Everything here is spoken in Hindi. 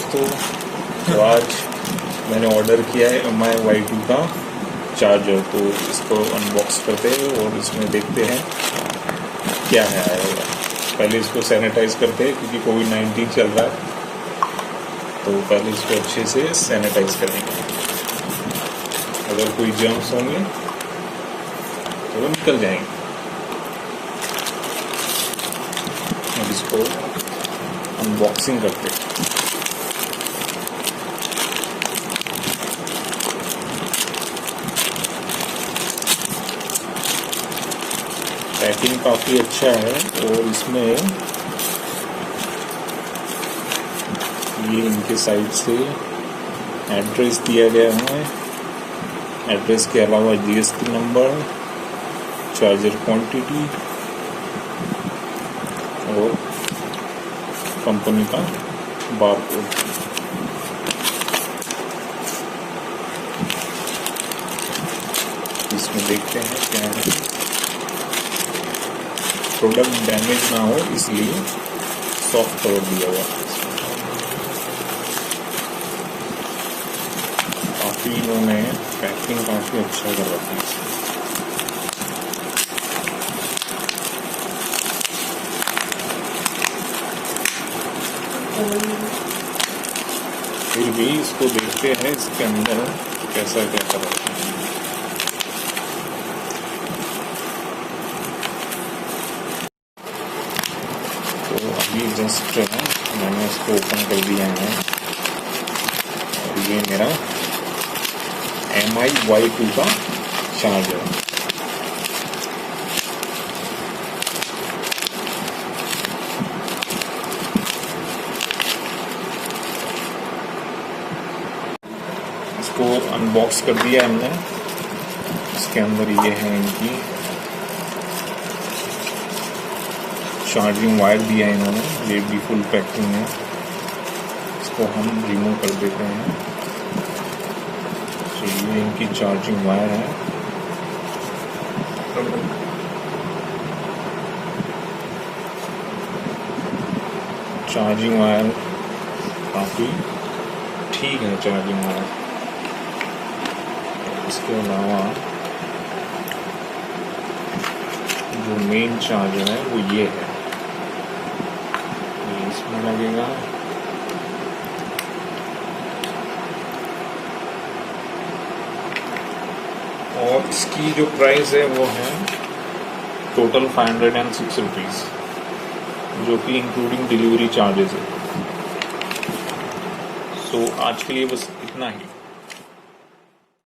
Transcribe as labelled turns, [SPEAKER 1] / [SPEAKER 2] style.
[SPEAKER 1] दोस्तों, तो आज मैंने ऑर्डर किया है MIY2 का चार्जर। तो इसको अनबॉक्स करते हैं और इसमें देखते हैं क्या है आएगा। पहले इसको सैनिटाइज करते हैं क्योंकि कोविड-19 चल रहा है, तो पहले इसको अच्छे से सैनिटाइज करेंगे। अगर कोई जर्म्स होंगे तो वो निकल जाएंगे। अब इसको अनबॉक्सिंग करते हैं। पैकिंग काफ़ी अच्छा है और इसमें ये इनके साइड से एड्रेस दिया गया है। एड्रेस के अलावा GST नंबर, चार्जर क्वांटिटी और कंपनी का बारकोड। इसमें देखते हैं क्या है। प्रोडक्ट डैमेज ना हो इसलिए सॉफ्ट कवर दिया हुआ है। काफ़ी इन्होंने पैकिंग काफ़ी अच्छा कर रखा है। फिर भी इसको देखते हैं इसके अंदर कैसा क्या कर रखा है। तो अभी जस्ट मैंने इसको ओपन कर दिया है और ये मेरा MIY2 का चार्जर। इसको अनबॉक्स कर दिया हमने। इसके अंदर ये है इनकी चार्जिंग वायर दिया है इन्होंने। ये भी फुल पैकिंग है। इसको हम रिमूव कर देते हैं। तो ये इनकी चार्जिंग वायर है। चार्जिंग वायर काफ़ी ठीक है। चार्जिंग वायर इसके अलावा जो मेन चार्जर है वो ये है। ये इसमें लगेगा। और इसकी जो प्राइस है वो है टोटल 506 रुपीज़, जो कि इंक्लूडिंग डिलीवरी चार्जेस है। सो आज के लिए बस इतना ही।